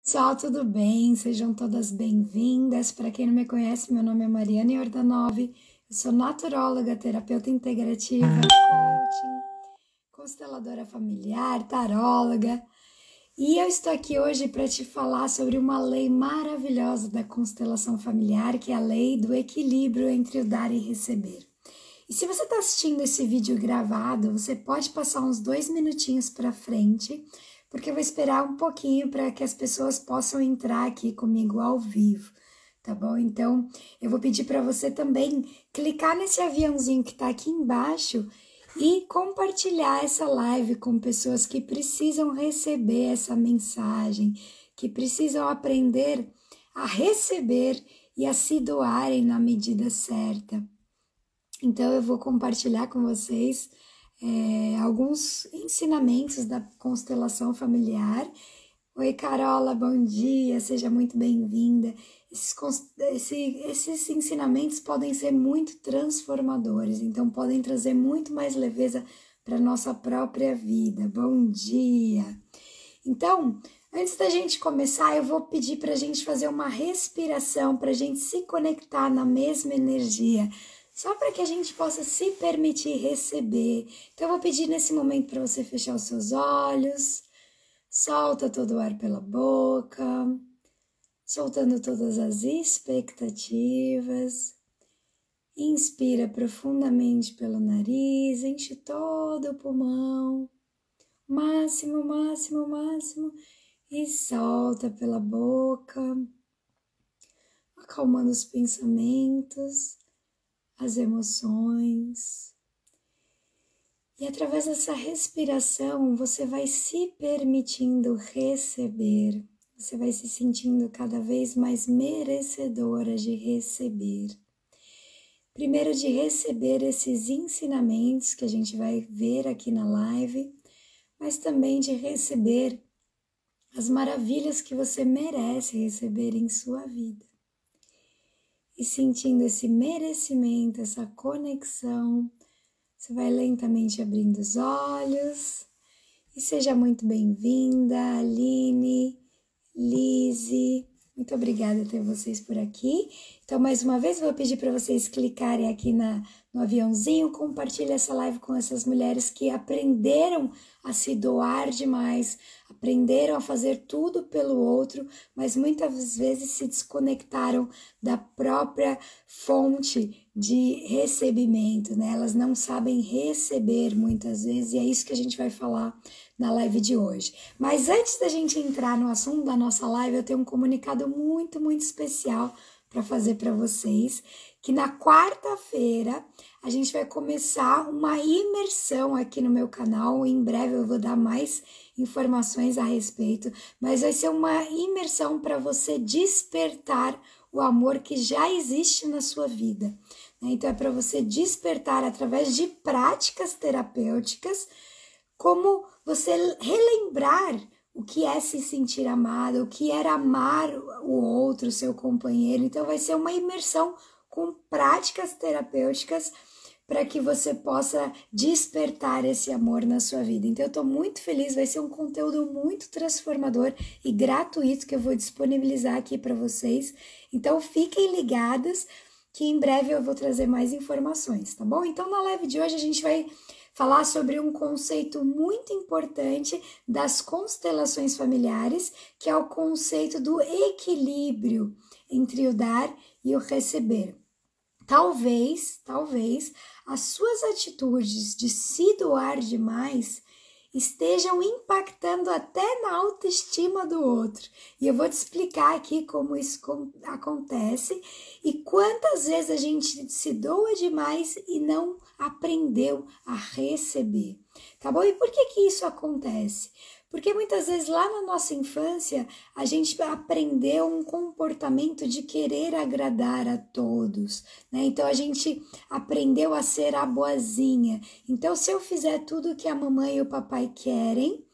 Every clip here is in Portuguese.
Pessoal, tudo bem? Sejam todas bem-vindas. Para quem não me conhece, meu nome é Mariana Iordanov, eu sou naturóloga, terapeuta integrativa, coaching, consteladora familiar, taróloga, e eu estou aqui hoje para te falar sobre uma lei maravilhosa da constelação familiar, que é a lei do equilíbrio entre o dar e receber. E se você está assistindo esse vídeo gravado, você pode passar uns 2 minutinhos para frente, porque eu vou esperar um pouquinho para que as pessoas possam entrar aqui comigo ao vivo, tá bom? Então, eu vou pedir para você também clicar nesse aviãozinho que está aqui embaixo e compartilhar essa live com pessoas que precisam receber essa mensagem, que precisam aprender a receber e a se doarem na medida certa. Então, eu vou compartilhar com vocês alguns ensinamentos da constelação familiar. Oi, Carola, bom dia, seja muito bem-vinda. Esses ensinamentos podem ser muito transformadores, então podem trazer muito mais leveza para a nossa própria vida. Bom dia! Então, antes da gente começar, eu vou pedir para a gente fazer uma respiração, para a gente se conectar na mesma energia, só para que a gente possa se permitir receber. Então, eu vou pedir nesse momento para você fechar os seus olhos, solta todo o ar pela boca, soltando todas as expectativas. Inspira profundamente pelo nariz, enche todo o pulmão, máximo, máximo, máximo, e solta pela boca, acalmando os pensamentos, as emoções. E através dessa respiração, você vai se permitindo receber. Você vai se sentindo cada vez mais merecedora de receber. Primeiro, de receber esses ensinamentos que a gente vai ver aqui na live, mas também de receber as maravilhas que você merece receber em sua vida. E sentindo esse merecimento, essa conexão, você vai lentamente abrindo os olhos. E seja muito bem-vinda, Aline, Lise. Muito obrigada por ter vocês por aqui. Então, mais uma vez, vou pedir para vocês clicarem aqui no aviãozinho, compartilhe essa live com essas mulheres que aprenderam a se doar demais, aprenderam a fazer tudo pelo outro, mas muitas vezes se desconectaram da própria fonte de recebimento, né? Elas não sabem receber muitas vezes, e é isso que a gente vai falar na live de hoje. Mas antes da gente entrar no assunto da nossa live, eu tenho um comunicado muito, muito especial para fazer para vocês, que na quarta-feira a gente vai começar uma imersão aqui no meu canal. Em breve eu vou dar mais informações a respeito, mas vai ser uma imersão para você despertar o amor que já existe na sua vida. Então é para você despertar através de práticas terapêuticas, como você relembrar o que é se sentir amado, o que era amar o outro, o seu companheiro. Então vai ser uma imersão com práticas terapêuticas para que você possa despertar esse amor na sua vida. Então eu estou muito feliz, vai ser um conteúdo muito transformador e gratuito que eu vou disponibilizar aqui para vocês. Então fiquem ligadas que em breve eu vou trazer mais informações, tá bom? Então na live de hoje a gente vai falar sobre um conceito muito importante das constelações familiares, que é o conceito do equilíbrio entre o dar e o receber. Talvez as suas atitudes de se doar demais estejam impactando até na autoestima do outro. E eu vou te explicar aqui como isso acontece e quantas vezes a gente se doa demais e não aprendeu a receber, tá bom? E por que isso acontece? Porque muitas vezes lá na nossa infância a gente aprendeu um comportamento de querer agradar a todos, né? Então a gente aprendeu a ser a boazinha. Então se eu fizer tudo que a mamãe e o papai querem,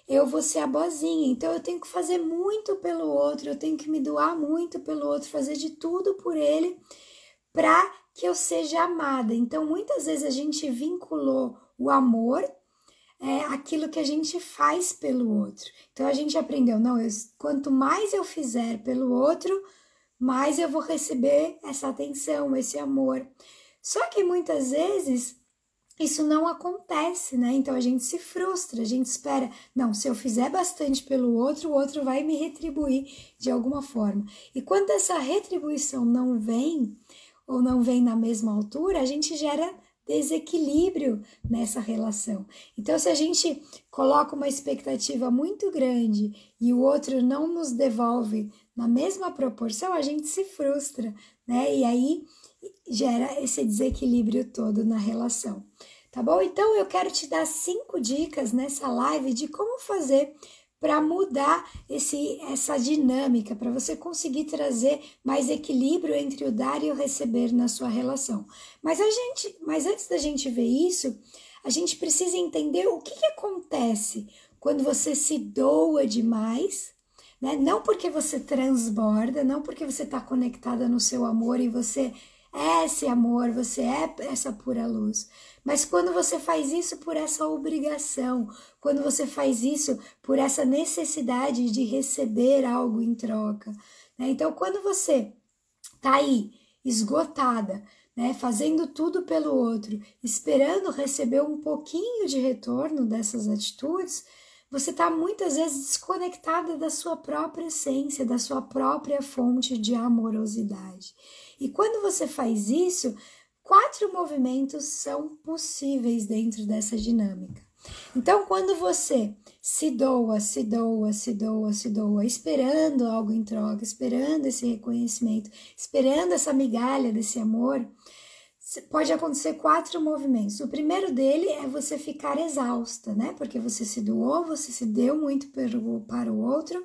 eu vou ser a boazinha. Então eu tenho que fazer muito pelo outro, eu tenho que me doar muito pelo outro, fazer de tudo por ele para que eu seja amada. Então muitas vezes a gente vinculou o amor aquilo que a gente faz pelo outro. Então a gente aprendeu, não, quanto mais eu fizer pelo outro, mais eu vou receber essa atenção, esse amor. Só que muitas vezes isso não acontece, né? Então a gente se frustra, a gente espera, não, se eu fizer bastante pelo outro, o outro vai me retribuir de alguma forma. E quando essa retribuição não vem, ou não vem na mesma altura, a gente gera desequilíbrio nessa relação. Então, se a gente coloca uma expectativa muito grande e o outro não nos devolve na mesma proporção, a gente se frustra, né? E aí gera esse desequilíbrio todo na relação. Tá bom? Então, eu quero te dar 5 dicas nessa live de como fazer para mudar essa dinâmica, para você conseguir trazer mais equilíbrio entre o dar e o receber na sua relação. Mas antes da gente ver isso, a gente precisa entender o que acontece quando você se doa demais, né? Não porque você transborda, não porque você está conectada no seu amor e você é esse amor, você é essa pura luz. Mas quando você faz isso por essa obrigação, quando você faz isso por essa necessidade de receber algo em troca, né? Então, quando você tá aí esgotada, né, fazendo tudo pelo outro, esperando receber um pouquinho de retorno dessas atitudes, você está muitas vezes desconectada da sua própria essência, da sua própria fonte de amorosidade. E quando você faz isso, 4 movimentos são possíveis dentro dessa dinâmica. Então, quando você se doa, esperando algo em troca, esperando esse reconhecimento, esperando essa migalha desse amor, pode acontecer 4 movimentos. O primeiro dele é você ficar exausta, né? Porque você se doou, você se deu muito para o outro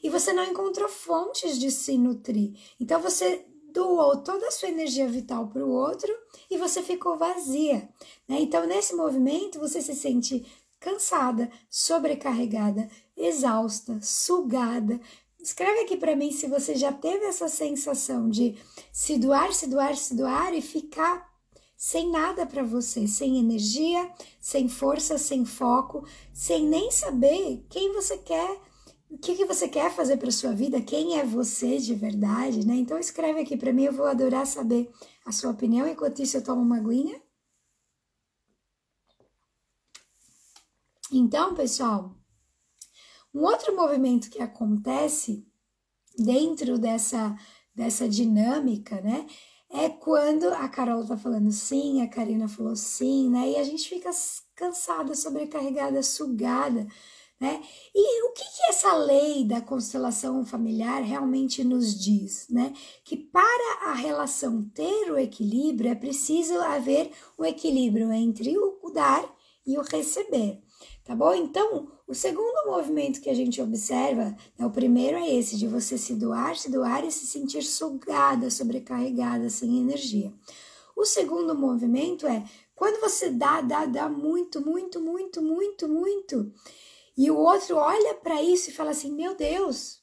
e você não encontrou fontes de se nutrir. Então, você doou toda a sua energia vital para o outro e você ficou vazia, né? Então, nesse movimento, você se sente cansada, sobrecarregada, exausta, sugada. Escreve aqui para mim se você já teve essa sensação de se doar e ficar sem nada para você, sem energia, sem força, sem foco, sem nem saber quem você quer, o que você quer fazer para sua vida, quem é você de verdade, né? Então escreve aqui para mim, eu vou adorar saber a sua opinião. Enquanto isso eu tomo uma aguinha. Então, pessoal, um outro movimento que acontece dentro dessa dinâmica, né? É quando a Carol tá falando sim, a Karina falou sim, né? E a gente fica cansada, sobrecarregada, sugada, né? E o que essa lei da constelação familiar realmente nos diz, né? Que para a relação ter o equilíbrio, é preciso haver um equilíbrio entre o dar e o receber, tá bom? Então, o segundo movimento que a gente observa, né, o primeiro é esse, de você se doar e se sentir sugada, sobrecarregada, sem energia. O segundo movimento é quando você dá muito, e o outro olha para isso e fala assim, meu Deus,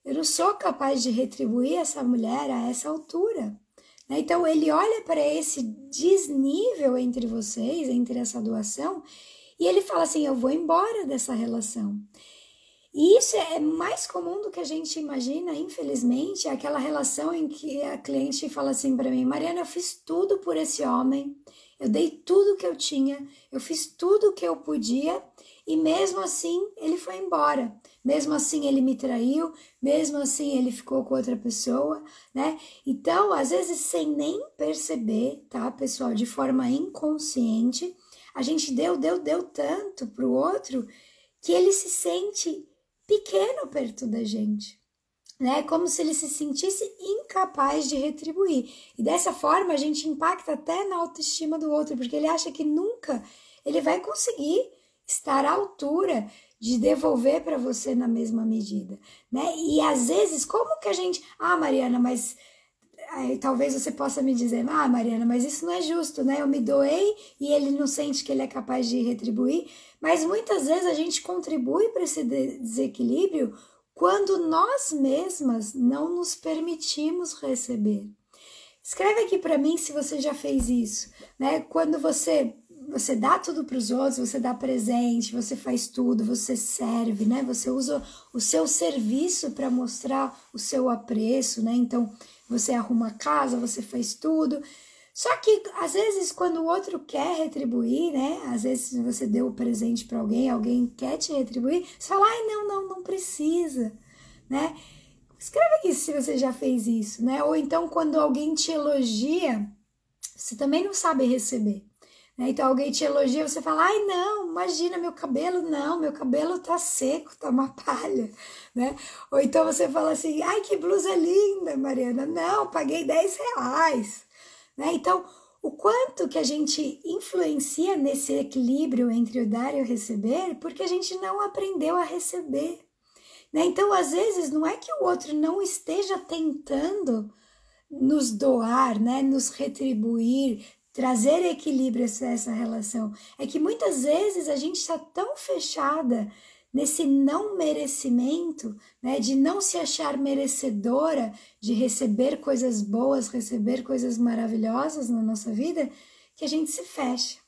eu não sou capaz de retribuir essa mulher a essa altura. Então, ele olha para esse desnível entre vocês, entre essa doação, e ele fala assim, eu vou embora dessa relação. E isso é mais comum do que a gente imagina, infelizmente, aquela relação em que a cliente fala assim para mim, Mariana, eu fiz tudo por esse homem, eu dei tudo que eu tinha, eu fiz tudo que eu podia, e mesmo assim ele foi embora, mesmo assim ele me traiu, mesmo assim ele ficou com outra pessoa, né? Então, às vezes, sem nem perceber, tá, pessoal, de forma inconsciente, a gente deu tanto pro outro que ele se sente pequeno perto da gente, né? Como se ele se sentisse incapaz de retribuir. E dessa forma a gente impacta até na autoestima do outro, porque ele acha que nunca ele vai conseguir estar à altura de devolver para você na mesma medida, né? E às vezes, como que a gente... Mariana, mas... Aí, talvez você possa me dizer, Mariana, mas isso não é justo, né? Eu me doei e ele não sente que ele é capaz de retribuir. Mas muitas vezes a gente contribui para esse desequilíbrio quando nós mesmas não nos permitimos receber. Escreve aqui para mim se você já fez isso, né? Quando você você dá tudo para os outros, você dá presente, você faz tudo, você serve, né? Você usa o seu serviço para mostrar o seu apreço, né? Então, você arruma a casa, você faz tudo. Só que, às vezes, quando o outro quer retribuir, né? Às vezes, você deu o presente para alguém, alguém quer te retribuir, você fala, ai, não precisa, né? Escreve aqui se você já fez isso, né? Ou então, quando alguém te elogia, você também não sabe receber, né? Então, alguém te elogia, você fala, ai, não, imagina, meu cabelo tá seco, tá uma palha, né? Ou então você fala assim, ai, que blusa linda, Mariana. Não, paguei R$10. Né? Então, o quanto que a gente influencia nesse equilíbrio entre o dar e o receber, porque a gente não aprendeu a receber. Né? Então, às vezes, não é que o outro não esteja tentando nos doar, né? Nos retribuir, trazer equilíbrio a essa relação. É que muitas vezes a gente está tão fechada nesse não merecimento, né, de não se achar merecedora de receber coisas boas, receber coisas maravilhosas na nossa vida, que a gente se fecha.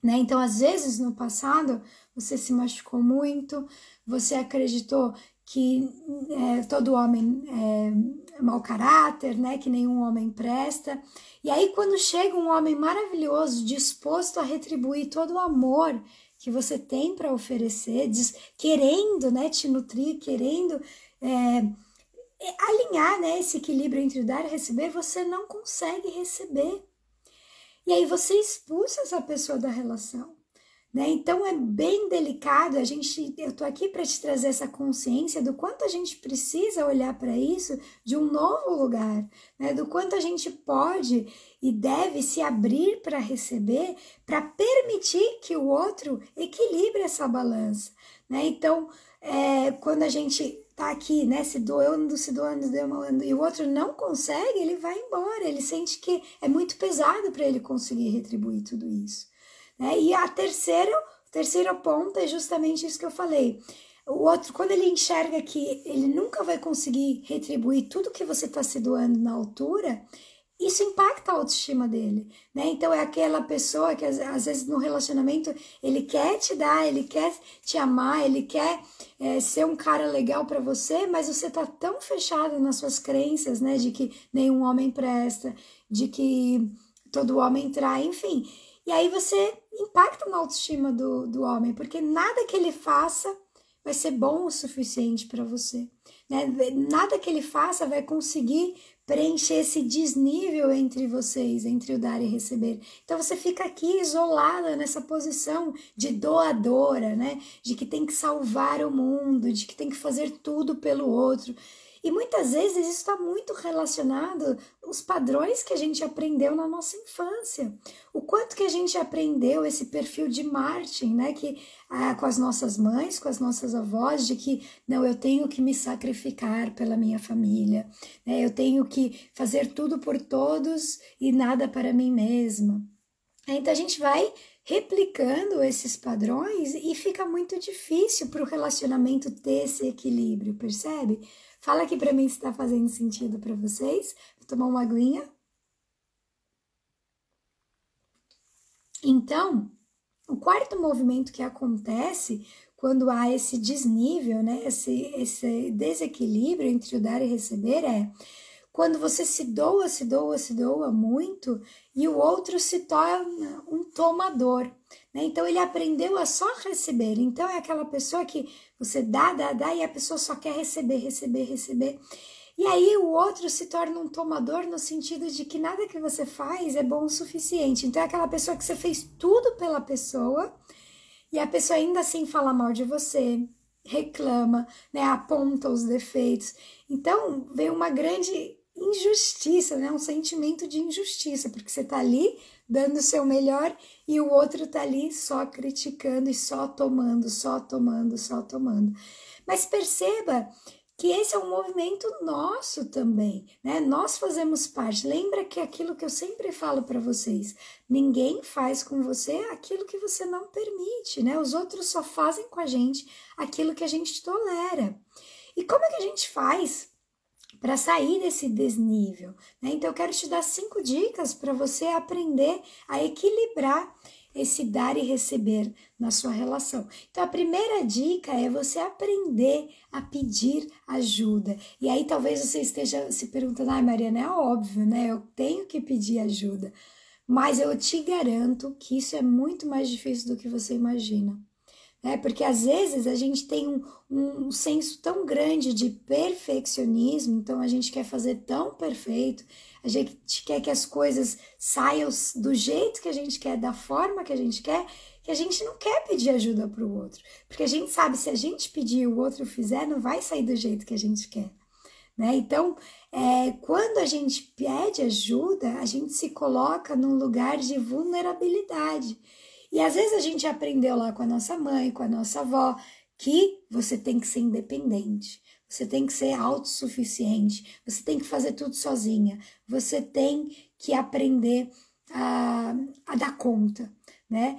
Né? Então, às vezes, no passado, você se machucou muito, você acreditou que todo homem é mau caráter, né? Que nenhum homem presta. E aí, quando chega um homem maravilhoso, disposto a retribuir todo o amor que você tem para oferecer, querendo, né, te nutrir, querendo alinhar, né, esse equilíbrio entre dar e receber, você não consegue receber. E aí você expulsa essa pessoa da relação. Né? Então é bem delicado, eu tô aqui para te trazer essa consciência do quanto a gente precisa olhar para isso de um novo lugar, né? Do quanto a gente pode e deve se abrir para receber, para permitir que o outro equilibre essa balança, né? Então, quando a gente tá aqui, né, se doando, e o outro não consegue, ele vai embora, ele sente que é muito pesado para ele conseguir retribuir tudo isso. Né? E o terceiro ponto é justamente isso que eu falei. O outro, quando ele enxerga que ele nunca vai conseguir retribuir tudo que você está se doando na altura, isso impacta a autoestima dele, né? Então é aquela pessoa que às vezes no relacionamento ele quer te dar, ele quer te amar, ele quer ser um cara legal para você, mas você tá tão fechado nas suas crenças, né? De que nenhum homem presta, de que todo homem trai, enfim. E aí você impacta na autoestima do homem, porque nada que ele faça vai ser bom o suficiente para você. Né? Nada que ele faça vai conseguir preencher esse desnível entre vocês, entre o dar e receber. Então você fica aqui isolada nessa posição de doadora, né? De que tem que salvar o mundo, de que tem que fazer tudo pelo outro. E muitas vezes isso está muito relacionado aos padrões que a gente aprendeu na nossa infância. O quanto que a gente aprendeu esse perfil de Martin, né? Que, com as nossas mães, com as nossas avós, de que não, eu tenho que me sacrificar pela minha família, né? Eu tenho que fazer tudo por todos e nada para mim mesma. Então a gente vai replicando esses padrões e fica muito difícil para o relacionamento ter esse equilíbrio, percebe? Fala aqui para mim se está fazendo sentido para vocês. Vou tomar uma aguinha. Então, o quarto movimento que acontece quando há esse desnível, né, esse desequilíbrio entre o dar e receber é quando você se doa muito e o outro se torna um tomador. Né? Então, ele aprendeu a só receber. Então, é aquela pessoa que você dá e a pessoa só quer receber. E aí, o outro se torna um tomador no sentido de que nada que você faz é bom o suficiente. Então, é aquela pessoa que você fez tudo pela pessoa e a pessoa ainda assim fala mal de você, reclama, né? Aponta os defeitos. Então, vem uma grande injustiça, né? Um sentimento de injustiça, porque você tá ali dando o seu melhor e o outro tá ali só criticando e só tomando. Mas perceba que esse é um movimento nosso também, né? Nós fazemos parte. Lembra que aquilo que eu sempre falo para vocês, ninguém faz com você aquilo que você não permite, né? Os outros só fazem com a gente aquilo que a gente tolera. E como é que a gente faz para sair desse desnível? Né? Então, eu quero te dar 5 dicas para você aprender a equilibrar esse dar e receber na sua relação. Então, a primeira dica é você aprender a pedir ajuda. E aí, talvez você esteja se perguntando, Mariana, é óbvio, né? Eu tenho que pedir ajuda. Mas eu te garanto que isso é muito mais difícil do que você imagina. Porque às vezes a gente tem um senso tão grande de perfeccionismo, então a gente quer fazer tão perfeito, a gente quer que as coisas saiam do jeito que a gente quer, da forma que a gente não quer pedir ajuda para o outro, porque a gente sabe, se a gente pedir e o outro fizer, não vai sair do jeito que a gente quer. Então, quando a gente pede ajuda, a gente se coloca num lugar de vulnerabilidade. E às vezes a gente aprendeu lá com a nossa mãe, com a nossa avó, que você tem que ser independente, você tem que ser autossuficiente, você tem que fazer tudo sozinha, você tem que aprender a dar conta, né?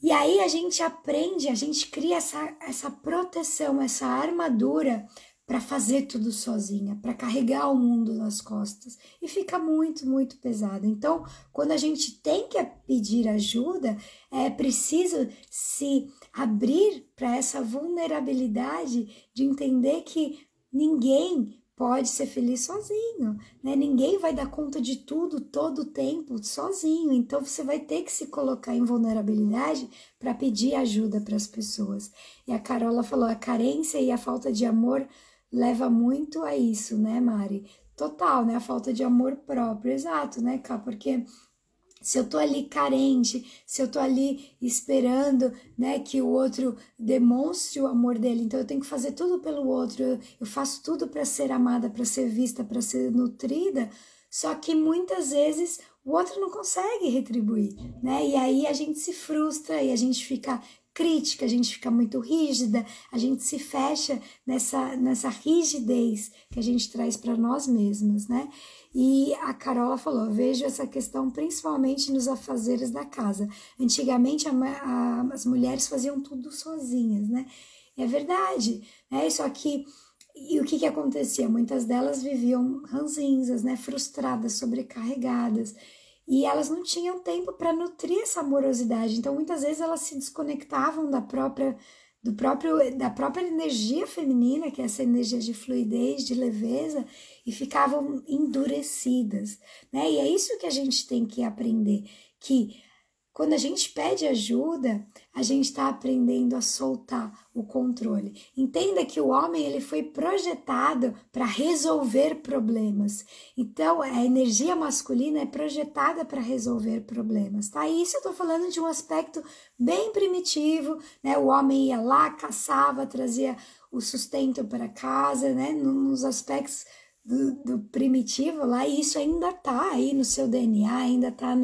E aí a gente aprende, a gente cria essa proteção, essa armadura para fazer tudo sozinha, para carregar o mundo nas costas, e fica muito, muito pesado. Então, quando a gente tem que pedir ajuda, é preciso se abrir para essa vulnerabilidade de entender que ninguém pode ser feliz sozinho, né? Ninguém vai dar conta de tudo, todo o tempo, sozinho. Então, você vai ter que se colocar em vulnerabilidade para pedir ajuda para as pessoas. E a Carola falou, a carência e a falta de amor leva muito a isso, né, Mari? Total, né? A falta de amor próprio, exato, né, Cá? Porque se eu tô ali carente, se eu tô ali esperando, né, que o outro demonstre o amor dele, então eu tenho que fazer tudo pelo outro, eu faço tudo para ser amada, para ser vista, para ser nutrida, só que muitas vezes o outro não consegue retribuir, né? E aí a gente se frustra e a gente fica crítica, a gente fica muito rígida, a gente se fecha nessa rigidez que a gente traz para nós mesmas, né? E a Carola falou, vejo essa questão principalmente nos afazeres da casa. Antigamente as mulheres faziam tudo sozinhas, né? É verdade, né? Só que, e o que acontecia? Muitas delas viviam ranzinzas, né? Frustradas, sobrecarregadas, e elas não tinham tempo para nutrir essa amorosidade. Então, muitas vezes elas se desconectavam da própria energia feminina, que é essa energia de fluidez, de leveza, e ficavam endurecidas, né? E é isso que a gente tem que aprender, que quando a gente pede ajuda, a gente está aprendendo a soltar o controle. Entenda que o homem ele foi projetado para resolver problemas. Então, a energia masculina é projetada para resolver problemas, tá? E isso eu estou falando de um aspecto bem primitivo, né? O homem ia lá, caçava, trazia o sustento para casa, né? Nos aspectos do primitivo lá, e isso ainda tá aí no seu DNA, ainda tá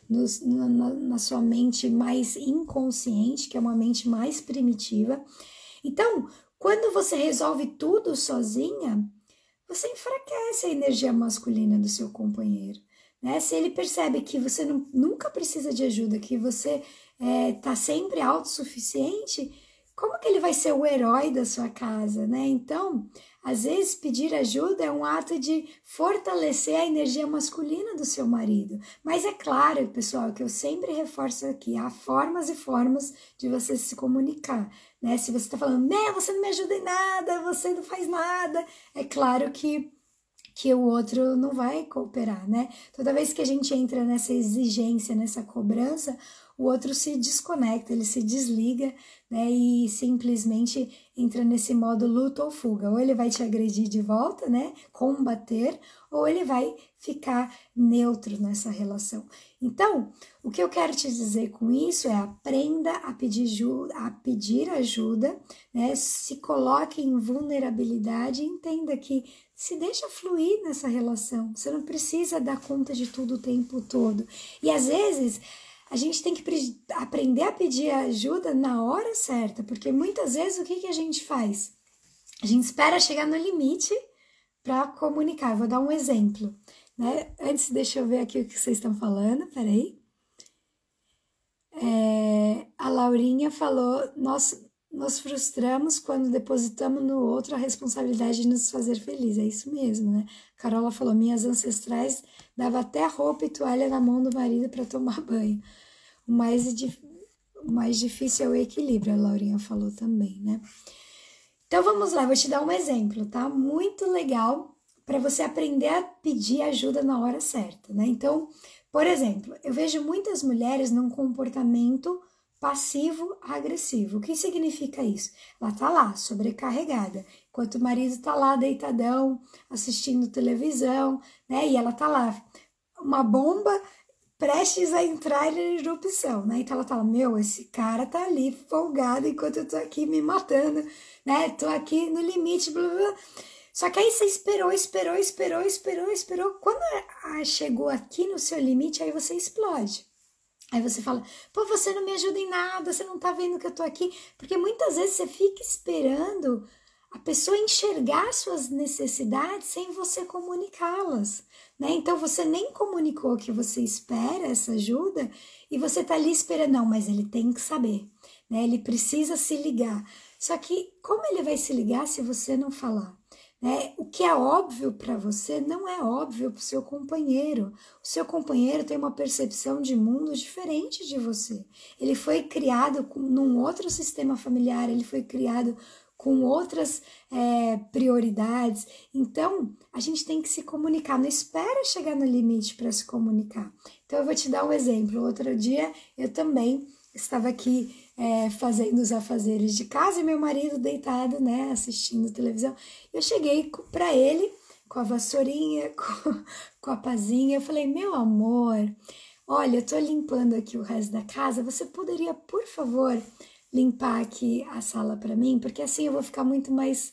na sua mente mais inconsciente, que é uma mente mais primitiva. Então, quando você resolve tudo sozinha, você enfraquece a energia masculina do seu companheiro, né? Se ele percebe que você nunca precisa de ajuda, que você tá sempre autossuficiente, como que ele vai ser o herói da sua casa, né? Então, às vezes pedir ajuda é um ato de fortalecer a energia masculina do seu marido. Mas é claro, pessoal, que eu sempre reforço aqui, há formas e formas de você se comunicar, né? Se você está falando, né, você não me ajuda em nada, você não faz nada, é claro que o outro não vai cooperar, né? Toda vez que a gente entra nessa exigência, nessa cobrança, o outro se desconecta, ele se desliga, né? E simplesmente entra nesse modo luta ou fuga. Ou ele vai te agredir de volta, né? Combater, ou ele vai ficar neutro nessa relação. Então, o que eu quero te dizer com isso é aprenda a pedir ajuda, né? Se coloque em vulnerabilidade e entenda que se deixa fluir nessa relação. Você não precisa dar conta de tudo o tempo todo. E às vezes a gente tem que aprender a pedir ajuda na hora certa, porque muitas vezes o que a gente faz? A gente espera chegar no limite para comunicar. Eu vou dar um exemplo, né? Antes, deixa eu ver aqui o que vocês estão falando, peraí. A Laurinha falou, nos frustramos quando depositamos no outro a responsabilidade de nos fazer feliz. É isso mesmo, né? A Carola falou, minhas ancestrais davam até roupa e toalha na mão do marido para tomar banho. O mais difícil é o equilíbrio, a Laurinha falou também, né? Então vamos lá, vou te dar um exemplo, tá? Muito legal para você aprender a pedir ajuda na hora certa, né? Então, por exemplo, eu vejo muitas mulheres num comportamento passivo-agressivo. O que significa isso? Ela tá lá, sobrecarregada, enquanto o marido tá lá deitadão, assistindo televisão, né? E ela tá lá, uma bomba prestes a entrar em erupção, né? Então ela fala, meu, esse cara tá ali folgado enquanto eu tô aqui me matando, né? Tô aqui no limite, blá, blá, blá. Só que aí você esperou. Quando chegou aqui no seu limite, aí você explode. Aí você fala, pô, você não me ajuda em nada, você não tá vendo que eu tô aqui. Porque muitas vezes você fica esperando a pessoa enxergar suas necessidades sem você comunicá-las, né? Então você nem comunicou que você espera essa ajuda e você tá ali esperando, não, mas ele tem que saber, né? Ele precisa se ligar. Só que como ele vai se ligar se você não falar? Né? O que é óbvio para você não é óbvio para o seu companheiro. O seu companheiro tem uma percepção de mundo diferente de você. Ele foi criado num outro sistema familiar, ele foi criado com outras prioridades. Então, a gente tem que se comunicar. Não espera chegar no limite para se comunicar. Então, eu vou te dar um exemplo. Outro dia, eu também estava aqui fazendo os afazeres de casa e meu marido deitado, né, assistindo televisão. Eu cheguei para ele com a vassourinha, com a pazinha. Eu falei, meu amor, olha, eu tô limpando aqui o resto da casa. Você poderia, por favor, limpar aqui a sala para mim? Porque assim eu vou ficar muito mais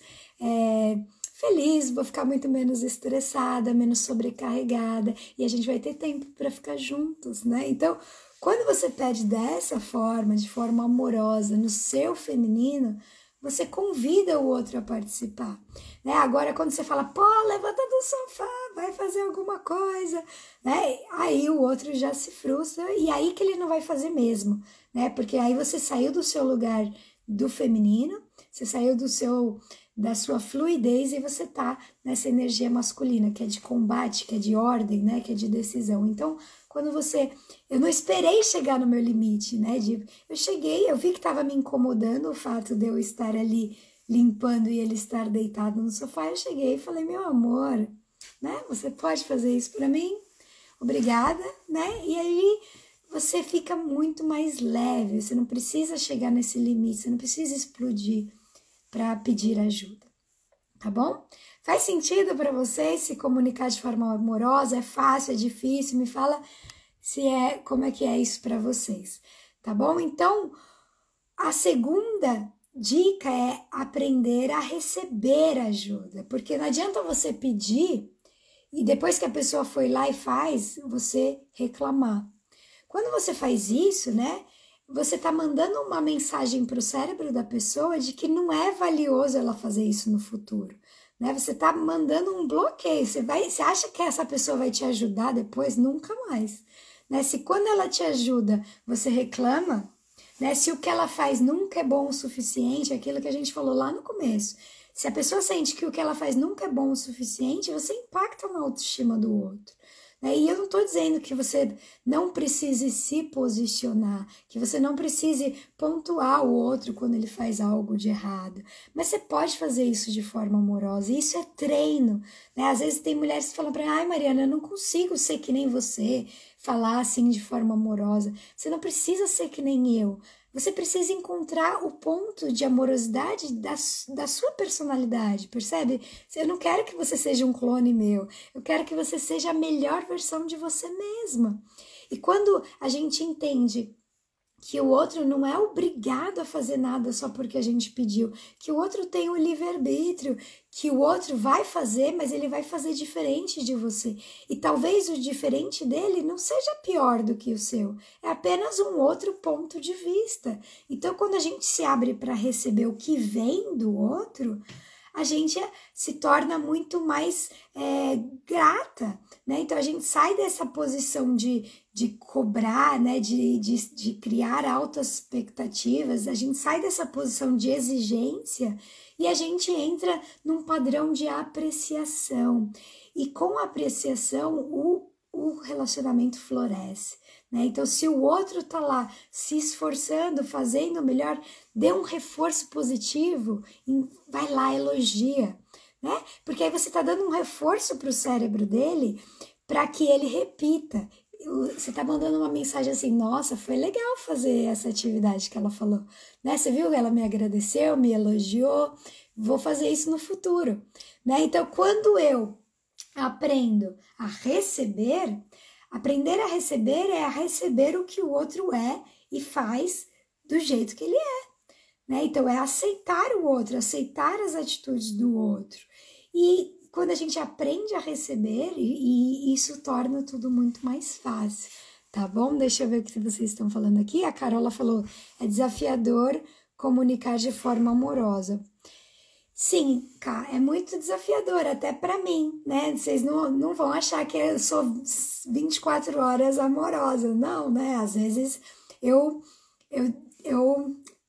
feliz, vou ficar muito menos estressada, menos sobrecarregada e a gente vai ter tempo para ficar juntos, né? Então, quando você pede dessa forma, de forma amorosa, no seu feminino, você convida o outro a participar, né? Agora, quando você fala, pô, levanta do sofá, vai fazer alguma coisa, né? Aí o outro já se frustra e aí que ele não vai fazer mesmo, né? Porque aí você saiu do seu lugar do feminino, você saiu da sua fluidez e você tá nessa energia masculina, que é de combate, que é de ordem, né? Que é de decisão. Então, quando eu não esperei chegar no meu limite, né? Eu cheguei, eu vi que estava me incomodando o fato de eu estar ali limpando e ele estar deitado no sofá. Eu cheguei e falei, meu amor, né? Você pode fazer isso para mim? Obrigada, né? E aí você fica muito mais leve, você não precisa chegar nesse limite, você não precisa explodir para pedir ajuda, tá bom? Faz sentido para vocês se comunicar de forma amorosa? É fácil, é difícil? Me fala como é que é isso para vocês, tá bom? Então, a segunda dica é aprender a receber ajuda, porque não adianta você pedir e depois que a pessoa foi lá e faz, você reclamar. Quando você faz isso, né, você tá mandando uma mensagem para o cérebro da pessoa de que não é valioso ela fazer isso no futuro. Né? Você tá mandando um bloqueio. Você acha que essa pessoa vai te ajudar depois? Nunca mais. Né? Se quando ela te ajuda, você reclama, né? Se o que ela faz nunca é bom o suficiente, aquilo que a gente falou lá no começo. Se a pessoa sente que o que ela faz nunca é bom o suficiente, você impacta na autoestima do outro. E eu não estou dizendo que você não precise se posicionar, que você não precise pontuar o outro quando ele faz algo de errado, mas você pode fazer isso de forma amorosa, e isso é treino, né? Às vezes tem mulheres que falam para mim, ai Mariana, eu não consigo ser que nem você, falar assim de forma amorosa. Você não precisa ser que nem eu. Você precisa encontrar o ponto de amorosidade da sua personalidade, percebe? Eu não quero que você seja um clone meu, eu quero que você seja a melhor versão de você mesma. E quando a gente entende que o outro não é obrigado a fazer nada só porque a gente pediu, que o outro tem o livre-arbítrio, que o outro vai fazer, mas ele vai fazer diferente de você. E talvez o diferente dele não seja pior do que o seu, é apenas um outro ponto de vista. Então, quando a gente se abre para receber o que vem do outro, a gente se torna muito mais grata, né? Então, a gente sai dessa posição de cobrar, né? De criar altas expectativas, a gente sai dessa posição de exigência e a gente entra num padrão de apreciação. E com a apreciação, o relacionamento floresce, né? Então, se o outro tá lá se esforçando, fazendo o melhor, dê um reforço positivo, vai lá, elogia, né? Porque aí você tá dando um reforço pro cérebro dele para que ele repita. Você tá mandando uma mensagem assim, nossa, foi legal fazer essa atividade que ela falou, né? Você viu? Ela me agradeceu, me elogiou, vou fazer isso no futuro, né? Então, quando eu aprendo a receber, aprender a receber é a receber o que o outro é e faz do jeito que ele é, né? Então, é aceitar o outro, aceitar as atitudes do outro. E quando a gente aprende a receber, e isso torna tudo muito mais fácil, tá bom? Deixa eu ver o que vocês estão falando aqui. A Carola falou, é desafiador comunicar de forma amorosa. Sim, Cá, é muito desafiador, até para mim, né? Vocês não vão achar que eu sou 24 horas amorosa, não, né? Às vezes eu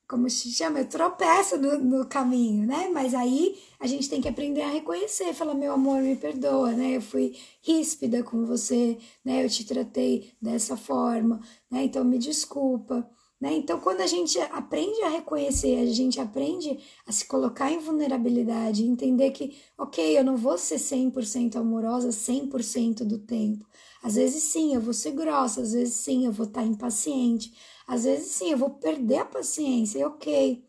como se chama? Eu tropeço no caminho, né? Mas aí a gente tem que aprender a reconhecer, falar, meu amor, me perdoa, né? Eu fui ríspida com você, né? Eu te tratei dessa forma, né? Então me desculpa. Né? Então, quando a gente aprende a reconhecer, a gente aprende a se colocar em vulnerabilidade, entender que, ok, eu não vou ser 100% amorosa 100% do tempo. Às vezes sim, eu vou ser grossa, às vezes sim, eu vou estar impaciente, às vezes sim, eu vou perder a paciência, e ok.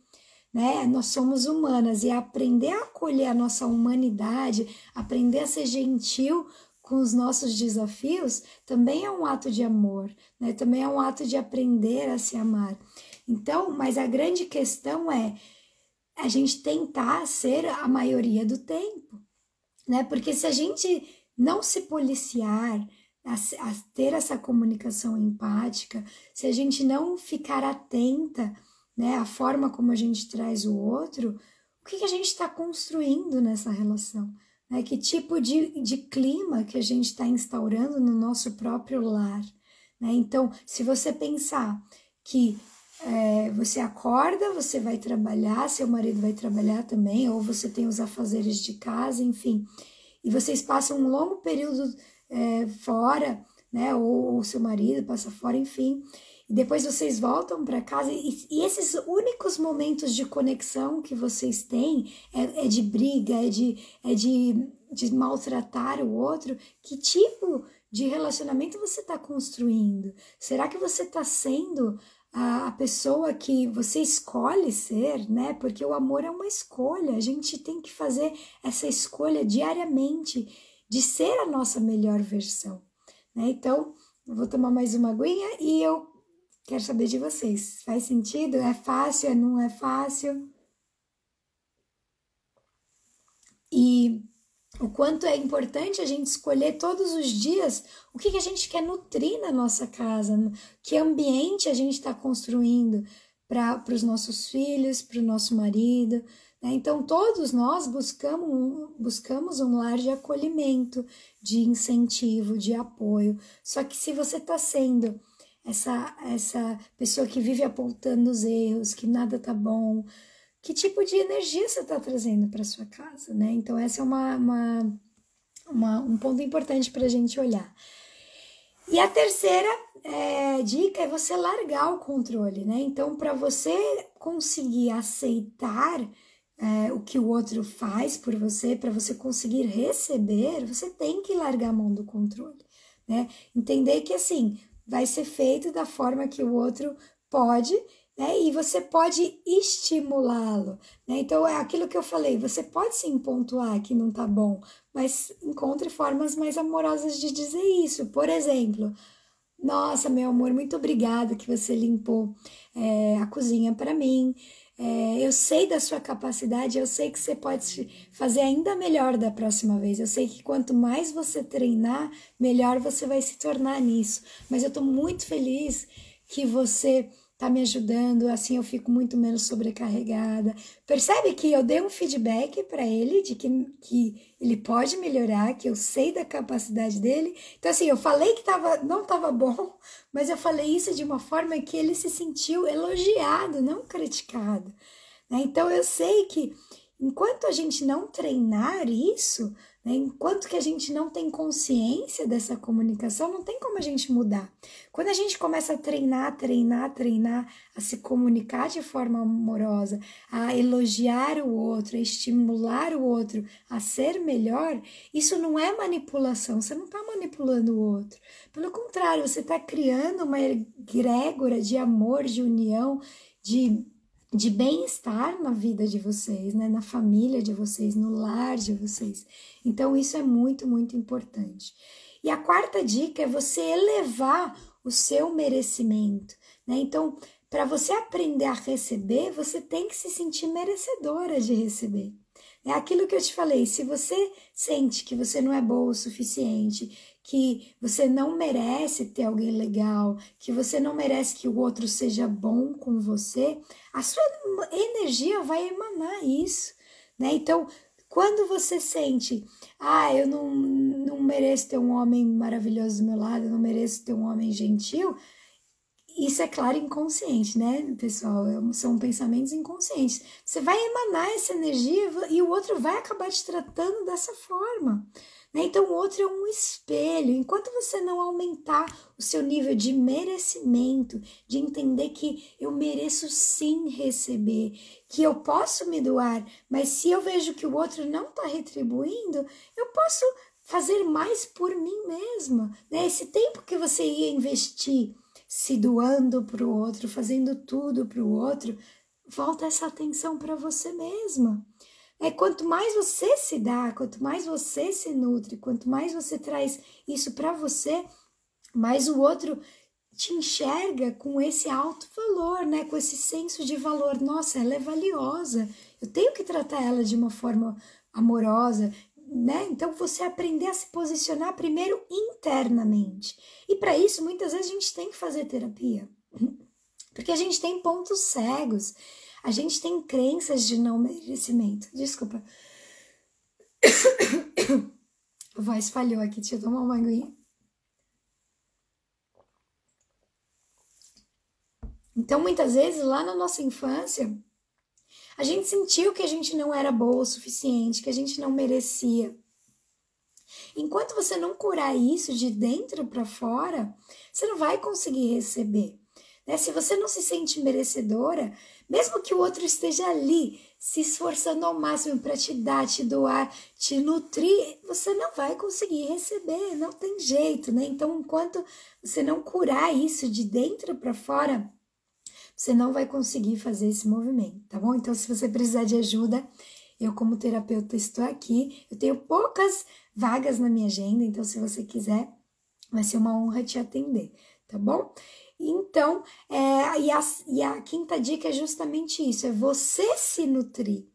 Né? Nós somos humanas e aprender a acolher a nossa humanidade, aprender a ser gentil com os nossos desafios, também é um ato de amor, né? Também é um ato de aprender a se amar. Então, mas a grande questão é a gente tentar ser a maioria do tempo, né? Porque se a gente não se policiar a ter essa comunicação empática, se a gente não ficar atenta, né, à forma como a gente traz o outro, o que a gente está construindo nessa relação? Né? Que tipo de clima que a gente está instaurando no nosso próprio lar. Né? Então, se você pensar que você acorda, você vai trabalhar, seu marido vai trabalhar também, ou você tem os afazeres de casa, enfim, e vocês passam um longo período fora, né? Ou seu marido passa fora, enfim, e depois vocês voltam para casa e esses únicos momentos de conexão que vocês têm é de briga, é de maltratar o outro. Que tipo de relacionamento você está construindo? Será que você está sendo a pessoa que você escolhe ser, né? Porque o amor é uma escolha, a gente tem que fazer essa escolha diariamente de ser a nossa melhor versão, né? Então, eu vou tomar mais uma aguinha e eu quero saber de vocês. Faz sentido? É fácil? Não é fácil? E o quanto é importante a gente escolher todos os dias o que a gente quer nutrir na nossa casa, que ambiente a gente está construindo para os nossos filhos, para o nosso marido. Né? Então, todos nós buscamos um lar de acolhimento, de incentivo, de apoio. Só que se você está sendo essa pessoa que vive apontando os erros, que nada tá bom, que tipo de energia você está trazendo para sua casa, né? Então, essa é um ponto importante para a gente olhar. E a terceira dica é você largar o controle, né? Então, para você conseguir aceitar o que o outro faz por você, para você conseguir receber, você tem que largar a mão do controle, né? Entender que, assim, vai ser feito da forma que o outro pode, né? E você pode estimulá-lo, né? Então, é aquilo que eu falei, você pode sim pontuar que não tá bom, mas encontre formas mais amorosas de dizer isso. Por exemplo, nossa, meu amor, muito obrigada que você limpou a cozinha para mim. Eu sei da sua capacidade, eu sei que você pode fazer ainda melhor da próxima vez. Eu sei que quanto mais você treinar, melhor você vai se tornar nisso. Mas eu tô muito feliz que você tá me ajudando, assim eu fico muito menos sobrecarregada. Percebe que eu dei um feedback para ele de que ele pode melhorar, que eu sei da capacidade dele. Então, assim, eu falei que não estava bom, mas eu falei isso de uma forma que ele se sentiu elogiado, não criticado. Né? Então, eu sei que enquanto a gente não treinar isso, né? Enquanto que a gente não tem consciência dessa comunicação, não tem como a gente mudar. Quando a gente começa a treinar a se comunicar de forma amorosa, a elogiar o outro, a estimular o outro a ser melhor, isso não é manipulação, você não está manipulando o outro. Pelo contrário, você está criando uma egrégora de amor, de união, de bem-estar na vida de vocês, né? Na família de vocês, no lar de vocês. Então, isso é muito, muito importante. E a quarta dica é você elevar o seu merecimento, né? Então, para você aprender a receber, você tem que se sentir merecedora de receber. É aquilo que eu te falei, se você sente que você não é boa o suficiente, que você não merece ter alguém legal, que você não merece que o outro seja bom com você, a sua energia vai emanar isso, né? Então, quando você sente, eu não mereço ter um homem maravilhoso do meu lado, eu não mereço ter um homem gentil, isso é claro inconsciente, né, pessoal? São pensamentos inconscientes. Você vai emanar essa energia e o outro vai acabar te tratando dessa forma, né? Então, o outro é um espelho. Enquanto você não aumentar o seu nível de merecimento, de entender que eu mereço sim receber, que eu posso me doar, mas se eu vejo que o outro não está retribuindo, eu posso fazer mais por mim mesma, né? Esse tempo que você ia investir se doando para o outro, fazendo tudo para o outro, volta essa atenção para você mesma. Quanto mais você se dá, quanto mais você se nutre, quanto mais você traz isso para você, mais o outro te enxerga com esse alto valor, né? Com esse senso de valor. Nossa, ela é valiosa, eu tenho que tratar ela de uma forma amorosa, né? Então, você aprender a se posicionar primeiro internamente. E para isso, muitas vezes a gente tem que fazer terapia. Porque a gente tem pontos cegos. A gente tem crenças de não merecimento. Desculpa. A voz falhou aqui. Deixa eu tomar uma aguinha. Então, muitas vezes, lá na nossa infância, a gente sentiu que a gente não era boa o suficiente, que a gente não merecia. Enquanto você não curar isso de dentro para fora, você não vai conseguir receber, né? Se você não se sente merecedora, mesmo que o outro esteja ali se esforçando ao máximo para te dar, te doar, te nutrir, você não vai conseguir receber, não tem jeito, né? Então, enquanto você não curar isso de dentro para fora, você não vai conseguir fazer esse movimento, tá bom? Então, se você precisar de ajuda, eu como terapeuta estou aqui. Eu tenho poucas vagas na minha agenda, então se você quiser, vai ser uma honra te atender, tá bom? Então, e a quinta dica é justamente isso, é você se nutrir,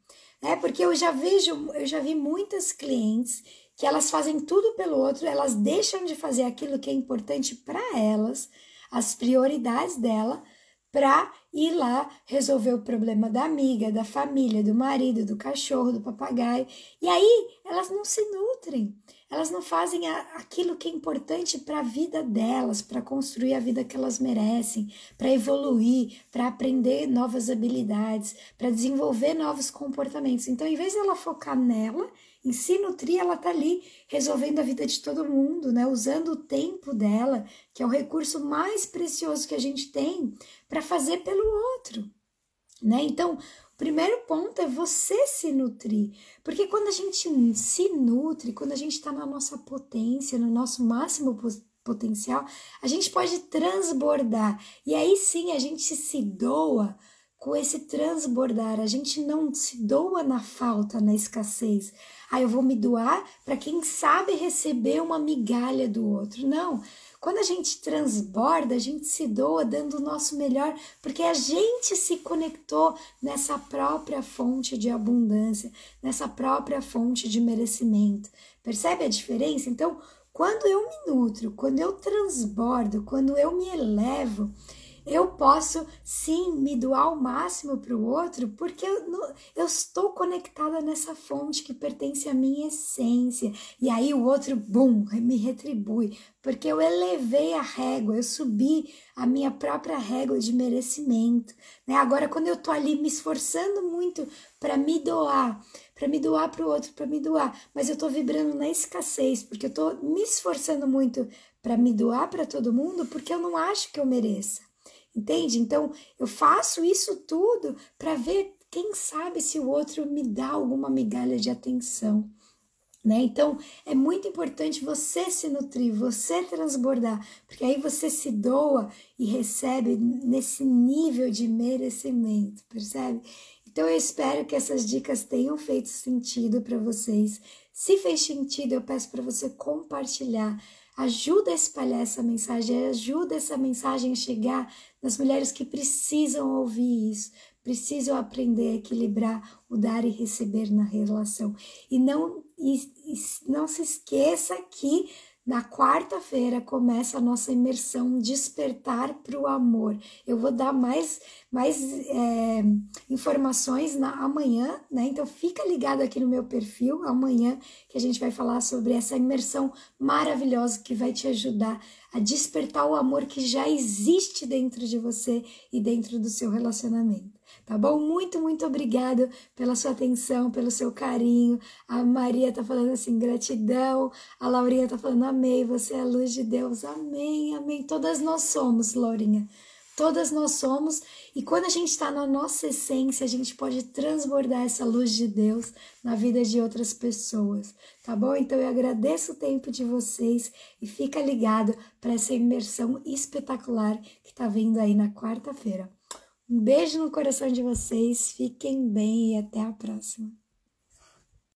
né? Porque eu já vi muitas clientes que elas fazem tudo pelo outro, elas deixam de fazer aquilo que é importante para elas, as prioridades dela, para ir lá resolver o problema da amiga, da família, do marido, do cachorro, do papagaio. E aí elas não se nutrem, elas não fazem aquilo que é importante para a vida delas, para construir a vida que elas merecem, para evoluir, para aprender novas habilidades, para desenvolver novos comportamentos. Então, em vez de ela focar nela, em se nutrir, ela está ali resolvendo a vida de todo mundo, né? Usando o tempo dela, que é o recurso mais precioso que a gente tem, para fazer pelo outro, né? Então, o primeiro ponto é você se nutrir, porque quando a gente se nutre, quando a gente está na nossa potência, no nosso máximo potencial, a gente pode transbordar, e aí sim a gente se doa com esse transbordar, a gente não se doa na falta, na escassez. Eu vou me doar para quem sabe receber uma migalha do outro. Não, quando a gente transborda, a gente se doa dando o nosso melhor, porque a gente se conectou nessa própria fonte de abundância, nessa própria fonte de merecimento. Percebe a diferença? Então, quando eu me nutro, quando eu transbordo, quando eu me elevo, eu posso sim me doar ao máximo para o outro, porque eu estou conectada nessa fonte que pertence à minha essência. E aí o outro, bum, me retribui, porque eu elevei a régua, eu subi a minha própria régua de merecimento, né? Agora, quando eu estou ali me esforçando muito para me doar, para me doar para o outro, para me doar, mas eu tô vibrando na escassez, porque eu tô me esforçando muito para me doar para todo mundo, porque eu não acho que eu mereça. Entende? Então, eu faço isso tudo para ver, quem sabe, se o outro me dá alguma migalha de atenção. Né? Então, é muito importante você se nutrir, você transbordar, porque aí você se doa e recebe nesse nível de merecimento, percebe? Então, eu espero que essas dicas tenham feito sentido para vocês. Se fez sentido, eu peço para você compartilhar. Ajuda a espalhar essa mensagem, ajuda essa mensagem a chegar nas mulheres que precisam ouvir isso, precisam aprender a equilibrar o dar e receber na relação. E não se esqueça que na quarta-feira começa a nossa imersão Despertar para o Amor. Eu vou dar mais informações amanhã, né? Então fica ligado aqui no meu perfil amanhã, que a gente vai falar sobre essa imersão maravilhosa que vai te ajudar a despertar o amor que já existe dentro de você e dentro do seu relacionamento. Tá bom? Muito, muito obrigado pela sua atenção, pelo seu carinho. A Maria tá falando assim, gratidão. A Laurinha tá falando, amei, você é a luz de Deus. Amém, amém. Todas nós somos, Laurinha. Todas nós somos. E quando a gente está na nossa essência, a gente pode transbordar essa luz de Deus na vida de outras pessoas. Tá bom? Então eu agradeço o tempo de vocês e fica ligado para essa imersão espetacular que tá vindo aí na quarta-feira. Um beijo no coração de vocês, fiquem bem e até a próxima.